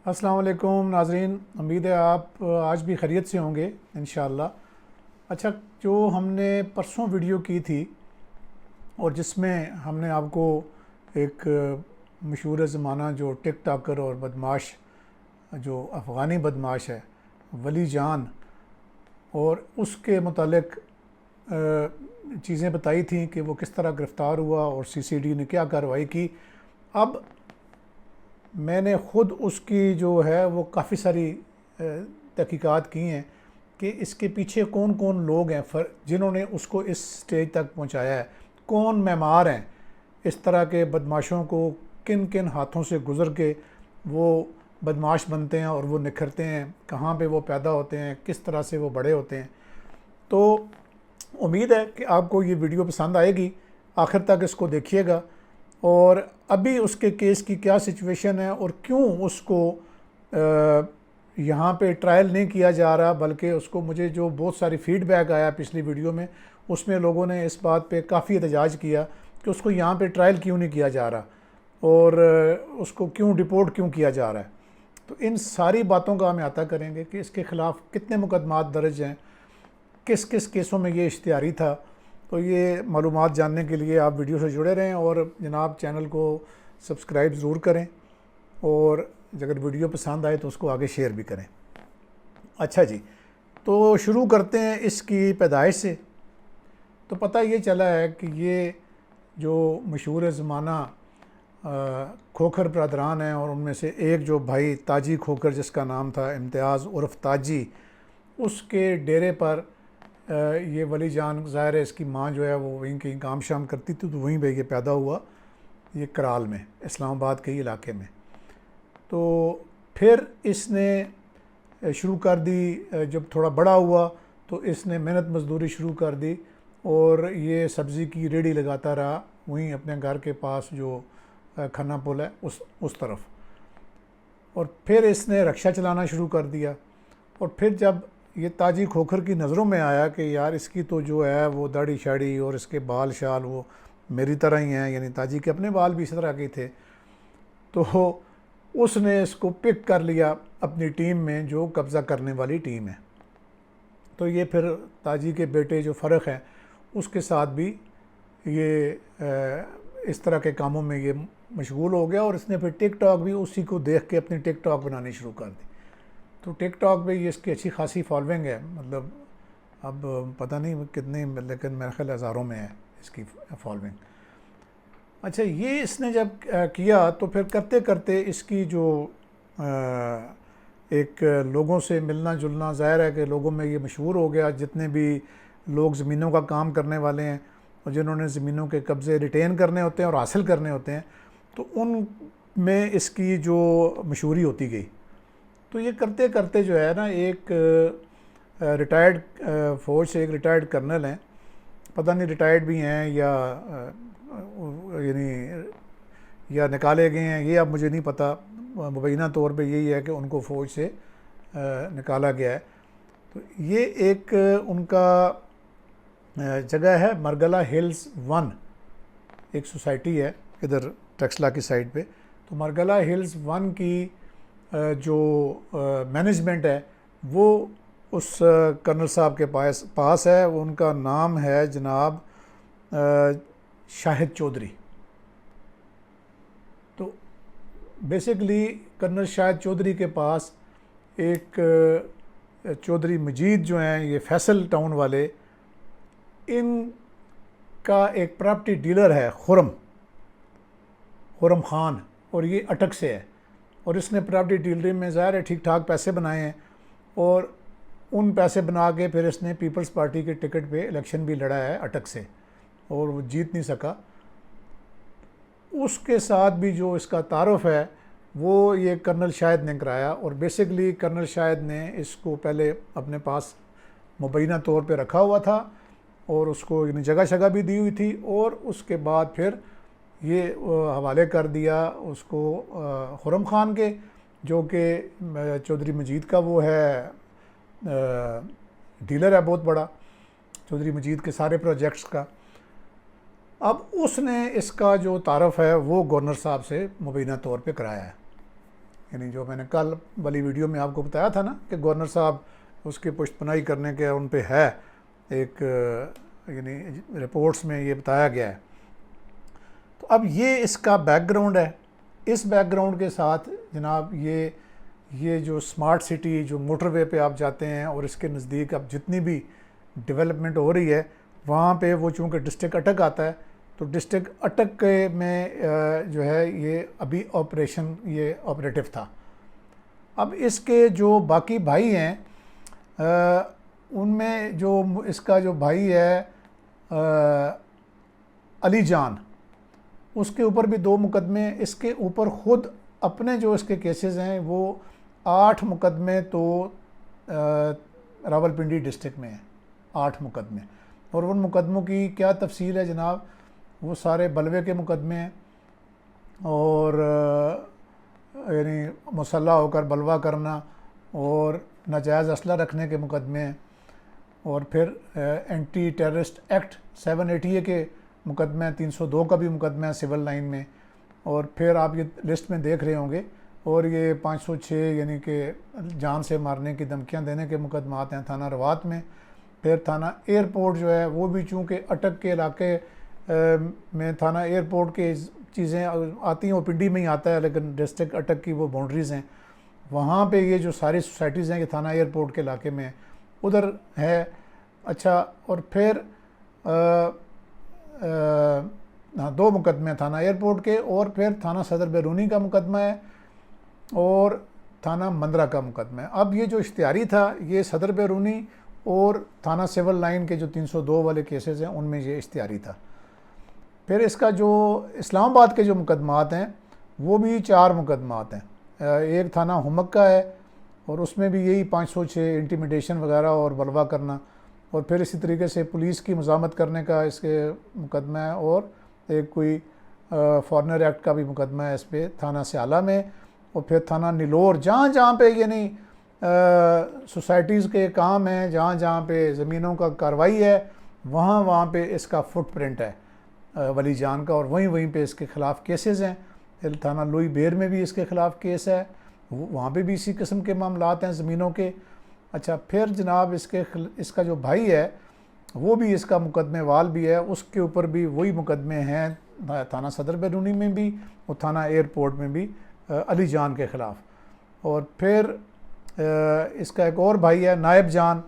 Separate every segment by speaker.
Speaker 1: अस्सलाम वालेकुम नाज़रीन, उम्मीद है आप आज भी खैरियत से होंगे इंशाअल्लाह। अच्छा, जो हमने परसों वीडियो की थी और जिसमें हमने आपको एक मशहूर ज़माना जो टिक टॉकर और बदमाश जो अफ़गानी बदमाश है वली जान, और उसके मुतालिक चीज़ें बताई थी कि वो किस तरह गिरफ़्तार हुआ और सीसीडी ने क्या कार्रवाई की। अब मैंने ख़ुद उसकी जो है वो काफ़ी सारी तहकीकात की हैं कि इसके पीछे कौन कौन लोग हैं जिन्होंने उसको इस स्टेज तक पहुंचाया है, कौन मेमार हैं इस तरह के बदमाशों को, किन किन हाथों से गुज़र के वो बदमाश बनते हैं और वो निखरते हैं, कहाँ पे वो पैदा होते हैं, किस तरह से वो बड़े होते हैं। तो उम्मीद है कि आपको ये वीडियो पसंद आएगी, आखिर तक इसको देखिएगा। और अभी उसके केस की क्या सिचुएशन है और क्यों उसको यहाँ पे ट्रायल नहीं किया जा रहा, बल्कि उसको, मुझे जो बहुत सारी फ़ीडबैक आया पिछली वीडियो में, उसमें लोगों ने इस बात पे काफ़ी एहतजाज किया कि उसको यहाँ पे ट्रायल क्यों नहीं किया जा रहा और उसको क्यों डिपोर्ट क्यों किया जा रहा है। तो इन सारी बातों का हम अहाता करेंगे कि इसके ख़िलाफ़ कितने मुकदमात दर्ज हैं, किस किस केसों में ये इश्तिहारी था। तो ये मालूमात जानने के लिए आप वीडियो से जुड़े रहें और जनाब चैनल को सब्सक्राइब ज़रूर करें, और अगर वीडियो पसंद आए तो उसको आगे शेयर भी करें। अच्छा जी, तो शुरू करते हैं इसकी पैदाइश से। तो पता ये चला है कि ये जो मशहूर ज़माना खोखर बरदरान हैं, और उनमें से एक जो भाई ताजी खोखर जिसका नाम था इम्तियाज़ उर्फ़ ताजी, उसके डेरे पर ये वली जान, ज़ाहिर है इसकी माँ जो है वो वहीं कहीं काम शाम करती थी, तो वहीं पे ये पैदा हुआ, ये कराल में, इस्लामाबाद के इलाके में। तो फिर इसने शुरू कर दी, जब थोड़ा बड़ा हुआ तो इसने मेहनत मजदूरी शुरू कर दी और ये सब्ज़ी की रेडी लगाता रहा वहीं अपने घर के पास जो खन्ना पुल है उस तरफ। और फिर इसने रक्षा चलाना शुरू कर दिया। और फिर जब ये ताजी खोखर की नज़रों में आया कि यार इसकी तो जो है वो दाढ़ी शाड़ी और इसके बाल शाल वो मेरी तरह ही हैं, यानी ताजी के अपने बाल भी इस तरह के थे, तो उसने इसको पिक कर लिया अपनी टीम में, जो कब्ज़ा करने वाली टीम है। तो ये फिर ताजी के बेटे जो फ़र्क है उसके साथ भी ये इस तरह के कामों में ये मशगूल हो गया, और इसने फिर टिकटॉक भी उसी को देख के अपनी टिकटॉक बनानी शुरू कर दी। तो टिकटॉक पे ये इसकी अच्छी खासी फॉलोइंग है, मतलब अब पता नहीं कितनी, लेकिन मेरे ख्याल हज़ारों में है इसकी फॉलोइंग। अच्छा, ये इसने जब किया तो फिर करते करते इसकी जो एक लोगों से मिलना जुलना, ज़ाहिर है कि लोगों में ये मशहूर हो गया। जितने भी लोग ज़मीनों का काम करने वाले हैं और जिन्होंने ज़मीनों के कब्ज़े रिटेन करने होते हैं और हासिल करने होते हैं, तो उनमें इसकी जो मशहूरी होती गई। तो ये करते करते जो है ना, एक रिटायर्ड फ़ौज से एक रिटायर्ड कर्नल हैं, पता नहीं रिटायर्ड भी हैं यानी या निकाले गए हैं, ये अब मुझे नहीं पता। मुबैना तौर पे यही है कि उनको फ़ौज से निकाला गया है। तो ये एक उनका जगह है मरगला हिल्स 1, एक सोसाइटी है इधर टक्सला की साइड पे। तो मरगला हिल्स 1 की जो मैनेजमेंट है वो उस कर्नल साहब के पास है। उनका नाम है जनाब शाहिद चौधरी। तो बेसिकली कर्नल शाहिद चौधरी के पास एक चौधरी मजीद जो हैं, ये फैसल टाउन वाले, इनका एक प्रॉपर्टी डीलर है खुरम खान, और ये अटक से है। और इसने प्रॉपर्टी डीलरिंग में ज़ाहिर है ठीक ठाक पैसे बनाए हैं, और उन पैसे बना के फिर इसने पीपल्स पार्टी के टिकट पे इलेक्शन भी लड़ा है अटक से, और वो जीत नहीं सका। उसके साथ भी जो इसका तारुफ है वो ये कर्नल शाहिद ने कराया। और बेसिकली कर्नल शाहिद ने इसको पहले अपने पास मुबैना तौर पे रखा हुआ था और उसको जगह शगह भी दी हुई थी, और उसके बाद फिर ये हवाले कर दिया उसको खुरम खान के, जो कि चौधरी मजीद का वो है डीलर है बहुत बड़ा, चौधरी मजीद के सारे प्रोजेक्ट्स का। अब उसने इसका जो तारफ़ है वो गवर्नर साहब से मुबैना तौर पे कराया है। यानी जो मैंने कल वाली वीडियो में आपको बताया था ना कि गवर्नर साहब उसकी पुष्टपनाही करने के उन पे है एक, यानी रिपोर्ट्स में ये बताया गया है। तो अब ये इसका बैकग्राउंड है। इस बैकग्राउंड के साथ जनाब ये जो स्मार्ट सिटी, जो मोटरवे पे आप जाते हैं और इसके नज़दीक अब जितनी भी डेवलपमेंट हो रही है वहाँ पे वो चूँकि डिस्ट्रिक्ट अटक आता है, तो डिस्ट्रिक्ट अटक के में जो है ये अभी ऑपरेशन ये ऑपरेटिव था। अब इसके जो बाकी भाई हैं उनमें जो इसका जो भाई है अली जान, उसके ऊपर भी 2 मुकदमे, इसके ऊपर ख़ुद अपने जो इसके केसेस हैं वो 8 मुकदमे तो रावलपिंडी डिस्ट्रिक्ट में हैं, 8 मुकदमे। और उन मुकदमों की क्या तफसील है जनाब, वो सारे बलवे के मुकदमे हैं और यानी मुसल्ला होकर बलवा करना और नाजायज़ असला रखने के मुकदमे हैं, और फिर एंटी टेररिस्ट एक्ट 780 के मुकदमे, 302 का भी मुकदमा है सिविल लाइन में। और फिर आप ये लिस्ट में देख रहे होंगे, और ये 506 यानी कि जान से मारने की धमकियां देने के मुकदमात हैं थाना रवात में। फिर थाना एयरपोर्ट जो है वो भी चूँकि अटक के इलाके में थाना एयरपोर्ट के चीज़ें आती हैं, वो पिंडी में ही आता है, लेकिन डिस्ट्रिक्ट अटक की वो बाउंड्रीज़ हैं, वहाँ पे ये जो सारी सोसाइटीज़ हैं कि थाना एयरपोर्ट के इलाके में उधर है। अच्छा, और फिर 2 मुकदमे थाना एयरपोर्ट के, और फिर थाना सदर बैरूनी का मुकदमा है और थाना मंदरा का मुकदमा है। अब ये जो इश्तिहारी था ये सदर बैरूनी और थाना सिविल लाइन के जो 302 वाले केसेस हैं उनमें ये इश्तिहारी था। फिर इसका जो इस्लामाबाद के जो मुकदमात हैं वो भी 4 मुकदमात हैं। एक थाना हुमक का है और उसमें भी यही 506 इंटिमिडेशन वगैरह और बलवा करना, और फिर इसी तरीके से पुलिस की मज़ामत करने का इसके मुकदमा है, और एक कोई फॉरनर एक्ट का भी मुकदमा है इस पर थाना स्याला में। और फिर थाना नीलोर, जहाँ जहाँ पे यानी सोसाइटीज़ के काम हैं, जहाँ जहाँ पे ज़मीनों का कार्रवाई है, वहाँ वहाँ पे इसका फुटप्रिंट है वली जान का, और वहीं वहीं पे इसके ख़िलाफ़ केसेस हैं। थाना लुई बेर में भी इसके ख़िलाफ़ केस है, वहाँ पे भी इसी किस्म के मामलात हैं ज़मीनों के। अच्छा, फिर जनाब इसका जो भाई है वो भी इसका मुकदमे वाल भी है, उसके ऊपर भी वही मुकदमे हैं थाना सदर बैरूनी में भी और थाना एयरपोर्ट में भी अली जान के ख़िलाफ़। और फिर इसका एक और भाई है नायब जान,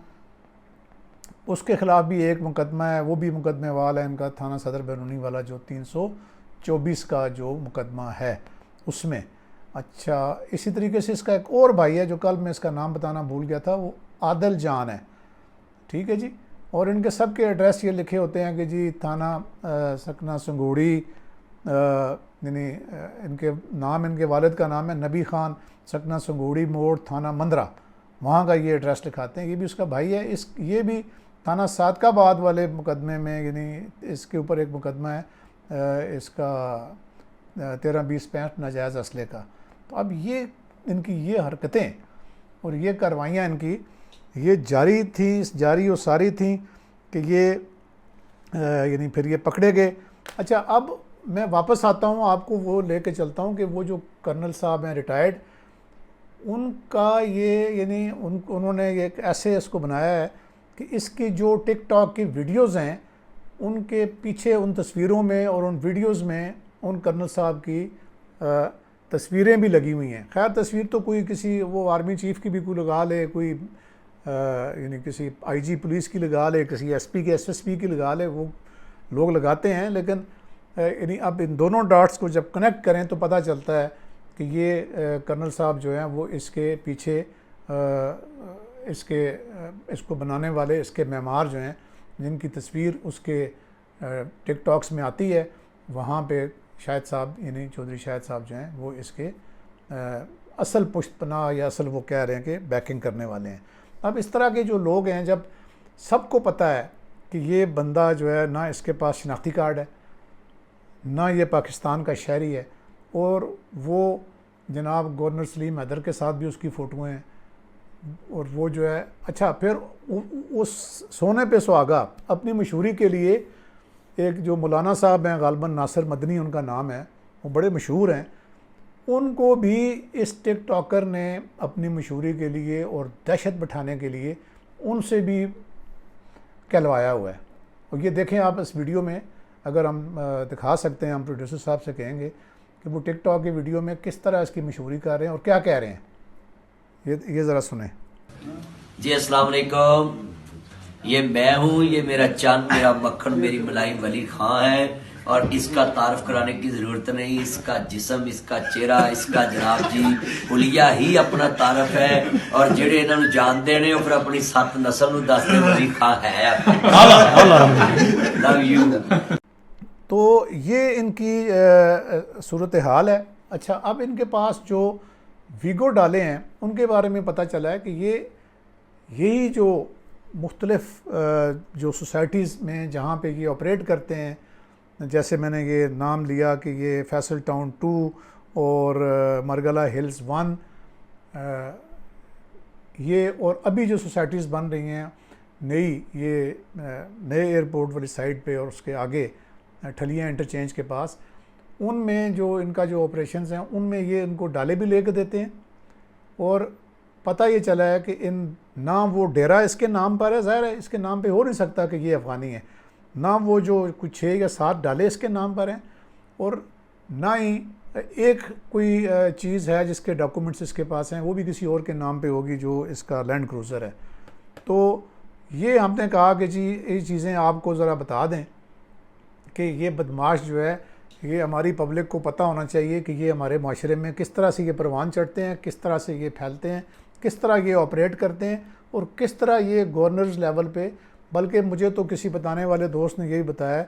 Speaker 1: उसके ख़िलाफ़ भी एक मुकदमा है, वो भी मुकदमे वाल है इनका थाना सदर बैरूनी वाला जो 324 का जो मुकदमा है उसमें। अच्छा, इसी तरीके से इसका एक और भाई है जो कल मैं इसका नाम बताना भूल गया था, वो आदल जान है, ठीक है जी। और इनके सब के एड्रेस ये लिखे होते हैं कि जी थाना सकना संगोड़ी, यानी इनके नाम, इनके वालिद का नाम है नबी ख़ान, सकना संगोड़ी मोड़ थाना मंदरा, वहाँ का ये एड्रेस लिखाते हैं। ये भी उसका भाई है। ये भी थाना सादकाबाद वाले मुकदमे में, यानी इसके ऊपर एक मुकदमा है इसका 13-20-65 नाजायज़ असले का। तो अब ये इनकी ये हरकतें और ये कार्रवाइयाँ इनकी ये जारी और सारी थी कि ये यानी फिर ये पकड़े गए। अच्छा, अब मैं वापस आता हूँ, आपको वो लेके चलता हूँ कि वो जो कर्नल साहब हैं रिटायर्ड, उनका ये यानी उन्होंने एक ऐसे इसको बनाया है कि इसकी जो टिकटॉक की वीडियोज़ हैं उनके पीछे उन तस्वीरों में और उन वीडियोज़ में उन कर्नल साहब की तस्वीरें भी लगी हुई हैं। खैर, तस्वीर तो कोई किसी वो आर्मी चीफ़ की भी कोई लगा ले, कोई यानी किसी आईजी पुलिस की लगा ले, किसी एसपी की एसएसपी की लगा ले, वो लोग लगाते हैं। लेकिन यानी अब इन दोनों डॉट्स को जब कनेक्ट करें तो पता चलता है कि ये कर्नल साहब जो हैं वो इसके पीछे इसको बनाने वाले इसके मेमार जो हैं, जिनकी तस्वीर उसके टिकटॉक्स में आती है, वहाँ पे शाहिद साहब यानी चौधरी शाहिद साहब जो हैं वो इसके असल पुष्तपना या असल वो कह रहे हैं कि बैकिंग करने वाले हैं। अब इस तरह के जो लोग हैं, जब सबको पता है कि ये बंदा जो है ना इसके पास शनाख्ती कार्ड है, ना ये पाकिस्तान का शहरी है, और वो जनाब गवर्नर सलीम हैदर के साथ भी उसकी फ़ोटोएँ हैं, और वो जो है अच्छा, फिर उस सोने पे सुहागा अपनी मशहूरी के लिए एक जो मौलाना साहब हैं, गालिबन नासिर मदनी उनका नाम है, वो बड़े मशहूर हैं, उनको भी इस टिकटॉकर ने अपनी मशहूरी के लिए और दहशत बिठाने के लिए उनसे भी कहलवाया हुआ है। और ये देखें आप इस वीडियो में, अगर हम दिखा सकते हैं, हम प्रोड्यूसर साहब से कहेंगे कि वो टिकटॉक की वीडियो में किस तरह इसकी मशहूरी कर रहे हैं और क्या कह रहे हैं। ये ज़रा सुने।
Speaker 2: जी अस्सलाम वालेकुम, ये मैं हूँ, ये मेरा चंद, मेरा मक्खन, मेरी मलाई वली खां है। और इसका तारफ कराने की जरूरत नहीं, इसका जिस्म, इसका चेहरा, इसका जनाब जी हुलिया ही अपना तारफ है। और जेड़े इन्होंने जानते ने फिर अपनी सत नस्ल नूं दसदे वली खां है। Love you.
Speaker 1: तो ये इनकी सूरत हाल है। अच्छा, अब इनके पास जो वीगो डाले हैं उनके बारे में पता चला है कि यही जो मुख्तलिफ जो सोसाइटीज़ में जहाँ पे ये ऑपरेट करते हैं, जैसे मैंने ये नाम लिया कि ये फैसल टाउन 2 और मरगला हिल्स 1, ये और अभी जो सोसाइटीज़ बन रही हैं नई, ये नए एयरपोर्ट वाली साइड पे और उसके आगे ठलियाँ इंटरचेंज के पास, उनमें जो इनका जो ऑपरेशंस हैं उनमें ये इनको डाले भी लेके देते हैं। और पता ये चला है कि इन ना वो डेरा इसके नाम पर है, ज़ाहिर है इसके नाम पे हो नहीं सकता कि ये अफ़गानी है, ना वो जो कुछ 6 या 7 डाले इसके नाम पर हैं, और ना ही एक कोई चीज़ है जिसके डॉक्यूमेंट्स इसके पास हैं वो भी किसी और के नाम पे होगी जो इसका लैंड क्रूज़र है। तो ये हमने कहा कि जी ये चीज़ें आपको ज़रा बता दें कि ये बदमाश जो है, ये हमारी पब्लिक को पता होना चाहिए कि ये हमारे माशरे में किस तरह से ये परवान चढ़ते हैं, किस तरह से ये फैलते हैं, किस तरह ये ऑपरेट करते हैं और किस तरह ये गवर्नर्स लेवल पे, बल्कि मुझे तो किसी बताने वाले दोस्त ने यही बताया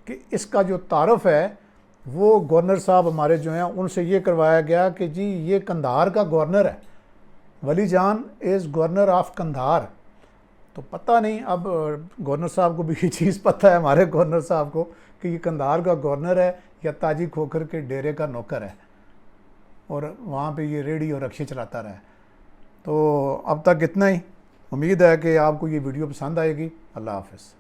Speaker 1: कि इसका जो तारफ़ है वो गवर्नर साहब हमारे जो हैं उनसे ये करवाया गया कि जी ये कंधार का गवर्नर है, वली जान इज़ गवर्नर ऑफ कंधार। तो पता नहीं अब गवर्नर साहब को भी ये चीज़ पता है, हमारे गवर्नर साहब को, कि ये कंधार का गवर्नर है या ताजी खोखर के डेरे का नौकर है और वहाँ पे ये रेडी और रक्शे चलाता रहा है। तो अब तक इतना ही। उम्मीद है कि आपको ये वीडियो पसंद आएगी। अल्लाह हाफ़िज़।